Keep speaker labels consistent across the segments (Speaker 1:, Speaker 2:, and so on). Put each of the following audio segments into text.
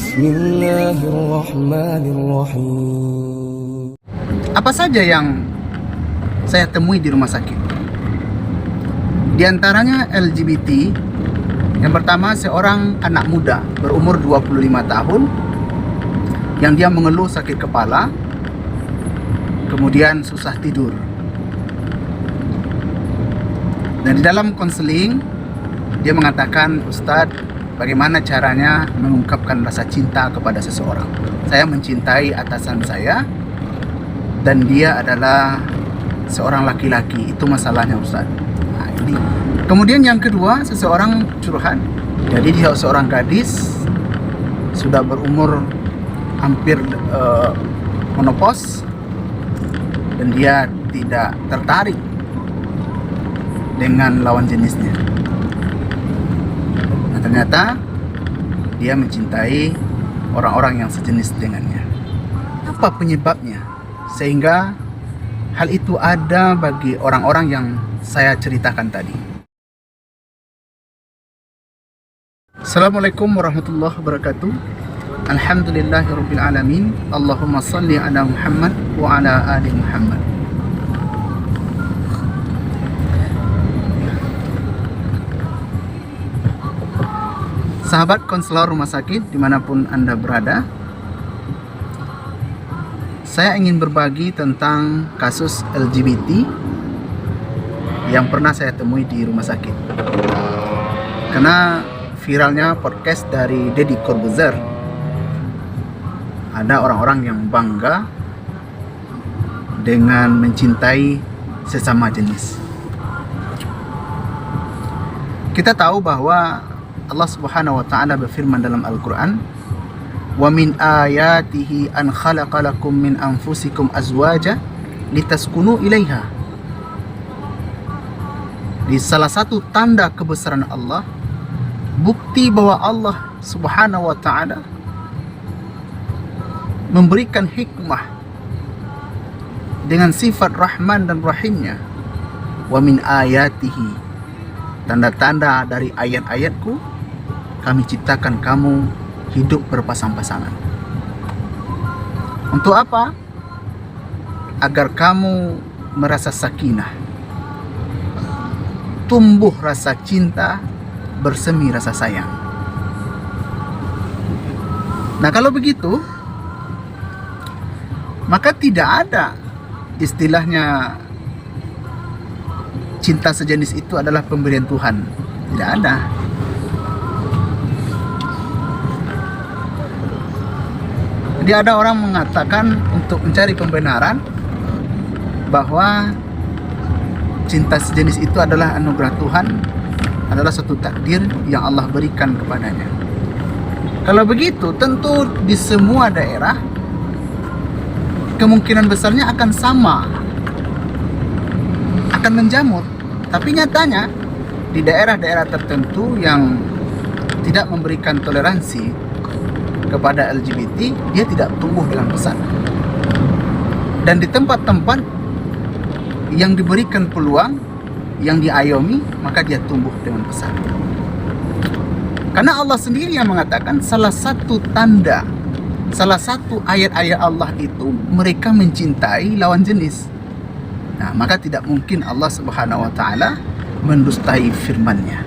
Speaker 1: Bismillahirrahmanirrahim.
Speaker 2: Apa saja yang saya temui di rumah sakit? Di antaranya LGBT. Yang pertama, seorang anak muda berumur 25 tahun yang dia mengeluh sakit kepala, kemudian susah tidur. Dan di dalam konseling dia mengatakan, "Ustadz, bagaimana caranya mengungkapkan rasa cinta kepada seseorang? Saya mencintai atasan saya dan dia adalah seorang laki-laki. Itu masalahnya, Ustadz." Nah, ini. Kemudian yang kedua, seseorang curhat. Jadi dia seorang gadis, sudah berumur hampir menopause, dan dia tidak tertarik dengan lawan jenisnya. Nah, ternyata dia mencintai orang-orang yang sejenis dengannya. Apa penyebabnya sehingga hal itu ada bagi orang-orang yang saya ceritakan tadi? Assalamualaikum warahmatullahi wabarakatuh. Alhamdulillahirabbil alamin. Allahumma shalli ala Muhammad wa ala ali Muhammad. Sahabat konselor rumah sakit dimanapun Anda berada, saya ingin berbagi tentang kasus LGBT yang pernah saya temui di rumah sakit. Karena viralnya podcast dari Deddy Corbuzier, ada orang-orang yang bangga dengan mencintai sesama jenis. Kita tahu bahwa Allah Subhanahu wa taala berfirman dalam Al-Qur'an, "Wa min ayatihi an khalaqalakum min anfusikum azwaja litaskunu ilaiha." Di salah satu tanda kebesaran Allah, bukti bahwa Allah Subhanahu wa taala memberikan hikmah dengan sifat Rahman dan Rahimnya. Wa min ayatihi, tanda-tanda dari ayat-ayatku, kami ciptakan kamu hidup berpasang-pasangan. Untuk apa? Agar kamu merasa sakinah, tumbuh rasa cinta, bersemi rasa sayang. Nah, kalau begitu, maka tidak ada istilahnya cinta sejenis itu adalah pemberian Tuhan. Tidak ada. Jadi ada orang mengatakan untuk mencari pembenaran bahwa cinta sejenis itu adalah anugerah Tuhan, adalah satu takdir yang Allah berikan kepadanya. Kalau begitu, tentu di semua daerah kemungkinan besarnya akan sama, akan menjamur. Tapi nyatanya di daerah-daerah tertentu yang tidak memberikan toleransi kepada LGBT, dia tidak tumbuh dengan pesat. Dan di tempat-tempat yang diberikan peluang, yang diayomi, maka dia tumbuh dengan pesat. Karena Allah sendiri yang mengatakan salah satu tanda, salah satu ayat-ayat Allah itu mereka mencintai lawan jenis. Nah, maka tidak mungkin Allah Subhanahu wa taala mendustai firman-Nya.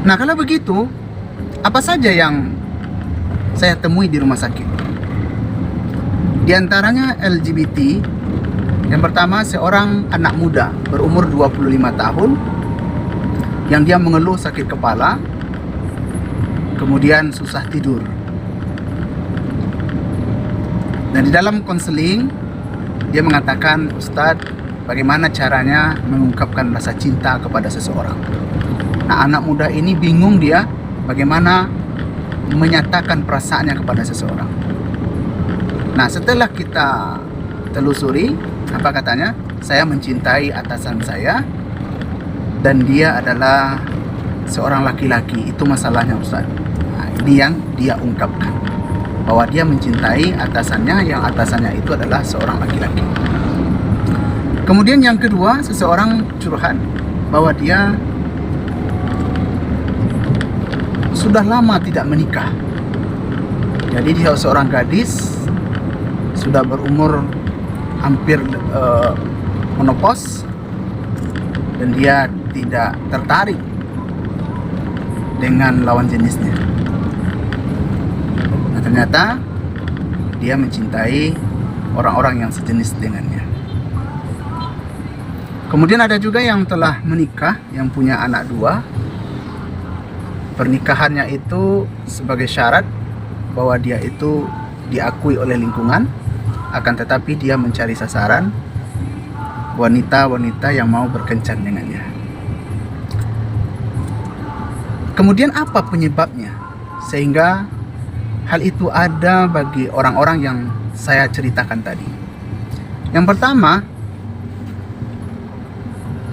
Speaker 2: Nah, kalau begitu, apa saja yang saya temui di rumah sakit? Di antaranya LGBT. Yang pertama, seorang anak muda berumur 25 tahun yang dia mengeluh sakit kepala, kemudian susah tidur. Dan di dalam konseling dia mengatakan, "Ustadz, bagaimana caranya mengungkapkan rasa cinta kepada seseorang?" Nah, anak muda ini bingung dia bagaimana menyatakan perasaannya kepada seseorang. Nah, setelah kita telusuri, apa katanya? "Saya mencintai atasan saya dan dia adalah seorang laki-laki. Itu masalahnya, Ustaz." Nah, ini yang dia ungkapkan, bahwa dia mencintai atasannya, yang atasannya itu adalah seorang laki-laki. Kemudian yang kedua, seseorang curhat bahwa dia sudah lama tidak menikah. Jadi dia seorang gadis, sudah berumur hampir menopause, dan dia tidak tertarik dengan lawan jenisnya. Nah, ternyata dia mencintai orang-orang yang sejenis dengannya. Kemudian ada juga yang telah menikah, yang punya anak 2. Pernikahannya itu sebagai syarat bahwa dia itu diakui oleh lingkungan, akan tetapi dia mencari sasaran wanita-wanita yang mau berkencan dengannya. Kemudian apa penyebabnya sehingga hal itu ada bagi orang-orang yang saya ceritakan tadi? Yang pertama,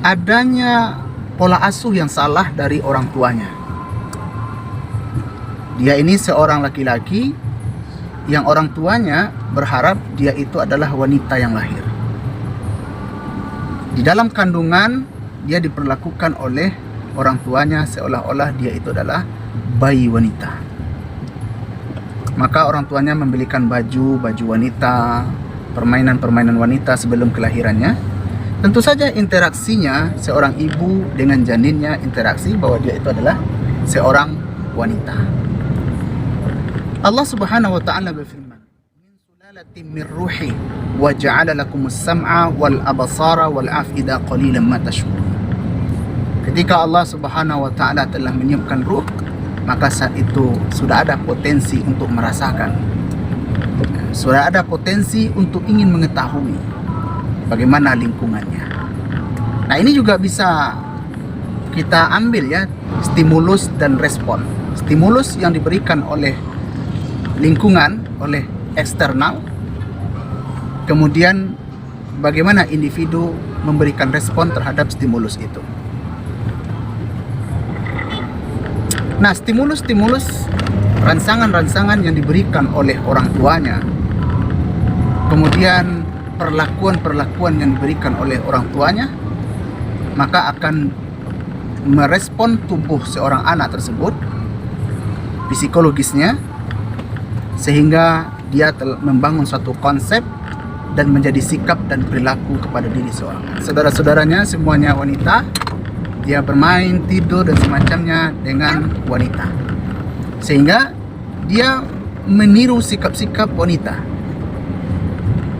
Speaker 2: adanya pola asuh yang salah dari orang tuanya. Dia ini seorang laki-laki yang orang tuanya berharap dia itu adalah wanita yang lahir. Di dalam kandungan dia diperlakukan oleh orang tuanya seolah-olah dia itu adalah bayi wanita. Maka orang tuanya membelikan baju wanita, permainan-permainan wanita sebelum kelahirannya. Tentu saja interaksinya seorang ibu dengan janinnya, interaksi bahwa dia itu adalah seorang wanita. Allah Subhanahu wa taala berfirman, "Min sulalatin min ruhi wa ja'ala lakumus sam'a wal absara wal af'ida qalilan ma tashkurun." Ketika Allah Subhanahu wa taala telah meniupkan ruh, maka saat itu sudah ada potensi untuk merasakan. Sudah ada potensi untuk ingin mengetahui bagaimana lingkungannya. Nah, ini juga bisa kita ambil ya, stimulus dan respon. Stimulus yang diberikan oleh lingkungan, oleh eksternal, kemudian bagaimana individu memberikan respon terhadap stimulus itu. Nah, stimulus-stimulus, rangsangan-rangsangan yang diberikan oleh orang tuanya, kemudian perlakuan-perlakuan yang diberikan oleh orang tuanya, maka akan merespon tubuh seorang anak tersebut, psikologisnya, sehingga dia membangun suatu konsep dan menjadi sikap dan perilaku kepada diri seorang. Saudara-saudaranya semuanya wanita, dia bermain, tidur dan semacamnya dengan wanita, sehingga dia meniru sikap-sikap wanita,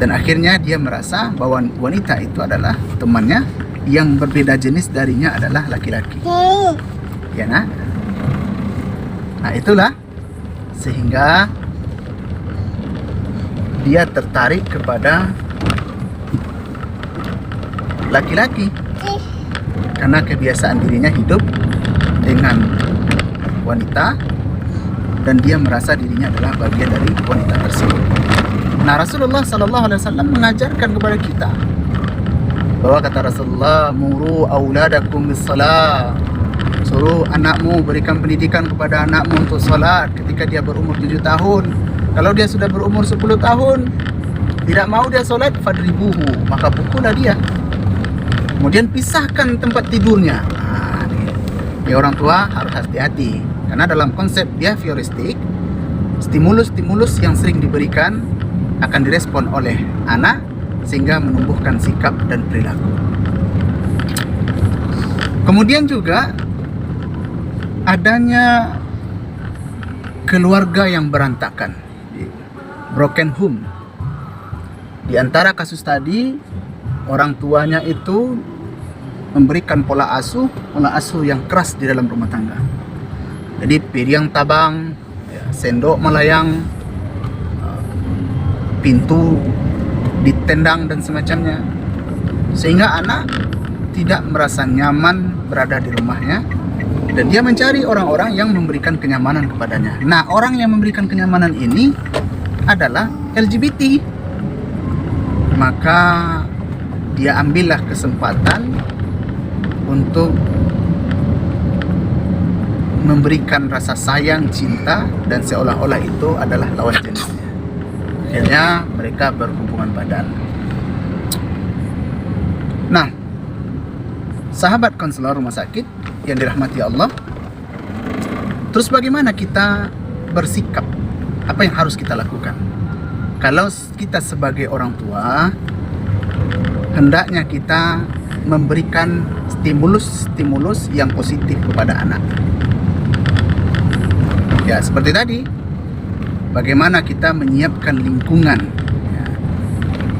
Speaker 2: dan akhirnya dia merasa bahwa wanita itu adalah temannya, yang berbeda jenis darinya adalah laki-laki. Ya, nah itulah sehingga dia tertarik kepada laki-laki karena kebiasaan dirinya hidup dengan wanita, dan dia merasa dirinya adalah bagian dari wanita tersebut. Nah, Rasulullah SAW mengajarkan kepada kita bahwa kata Rasulullah, "Muru auladakum bis-shalah." Suruh anakmu, berikan pendidikan kepada anakmu untuk salat ketika dia berumur 7 tahun. Kalau dia sudah berumur 10 tahun, tidak mau dia salat, fadribuhu, maka pukullah dia. Kemudian pisahkan tempat tidurnya. Ya, orang tua harus hati-hati, karena dalam konsep behavioristik, stimulus-stimulus yang sering diberikan akan direspon oleh anak sehingga menumbuhkan sikap dan perilaku. Kemudian juga adanya keluarga yang berantakan, broken home. Di antara kasus tadi, orang tuanya itu memberikan pola asuh yang keras di dalam rumah tangga. Jadi piring tabang, sendok melayang, pintu ditendang dan semacamnya, sehingga anak tidak merasa nyaman berada di rumahnya, dan dia mencari orang-orang yang memberikan kenyamanan kepadanya. Nah, orang yang memberikan kenyamanan ini adalah LGBT. Maka dia ambillah kesempatan untuk memberikan rasa sayang, cinta, dan seolah-olah itu adalah lawan jenisnya. Akhirnya mereka berhubungan badan. Nah, sahabat konselor rumah sakit yang dirahmati Allah, Terus bagaimana kita bersikap? Apa yang harus kita lakukan? Kalau kita sebagai orang tua, hendaknya kita memberikan stimulus yang positif kepada anak. Ya, seperti tadi, bagaimana kita menyiapkan lingkungan. Ya.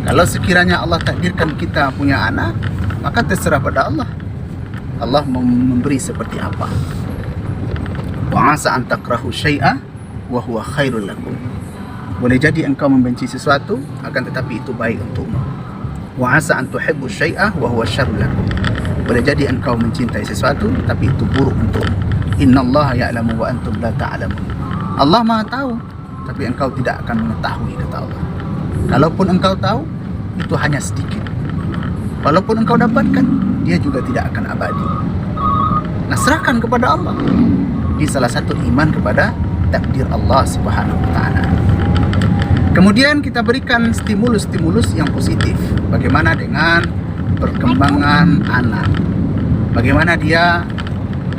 Speaker 2: Kalau sekiranya Allah takdirkan kita punya anak, maka terserah pada Allah. Allah memberi seperti apa. Wa asa an takrahu syai'a wa huwa khairul lakum. Boleh jadi engkau membenci sesuatu, akan tetapi itu baik untukmu. Wa asa an tuhibbu syai'a wa huwa syarrul lakum. Boleh jadi engkau mencintai sesuatu, tapi itu buruk untukmu. Innallaha ya'lamu wa antum la ta'lamun. Allah Maha tahu, tapi engkau tidak akan mengetahui, kata Allah. Kalaupun engkau tahu, itu hanya sedikit. Walaupun engkau dapatkan, dia juga tidak akan abadi. Nah, serahkan kepada Allah. Ini salah satu iman kepada takdir Allah Subhanahu wa ta'ala. Kemudian kita berikan stimulus-stimulus yang positif. Bagaimana dengan perkembangan anak? Bagaimana dia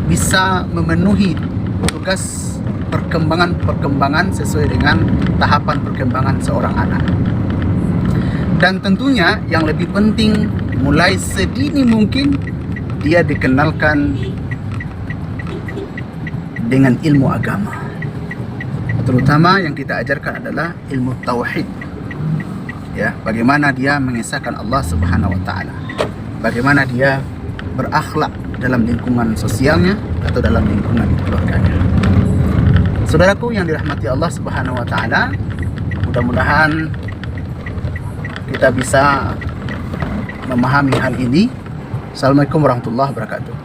Speaker 2: bisa memenuhi tugas perkembangan sesuai dengan tahapan perkembangan seorang anak. Dan tentunya yang lebih penting, mulai sedini mungkin dia dikenalkan dengan ilmu agama. Terutama yang kita ajarkan adalah ilmu tauhid. Ya, bagaimana dia mengesahkan Allah Subhanahu wa taala. Bagaimana dia berakhlak dalam lingkungan sosialnya atau dalam lingkungan keluarganya. Saudaraku yang dirahmati Allah Subhanahu wa taala, mudah-mudahan kita bisa memahami hal ini. Assalamualaikum warahmatullahi wabarakatuh.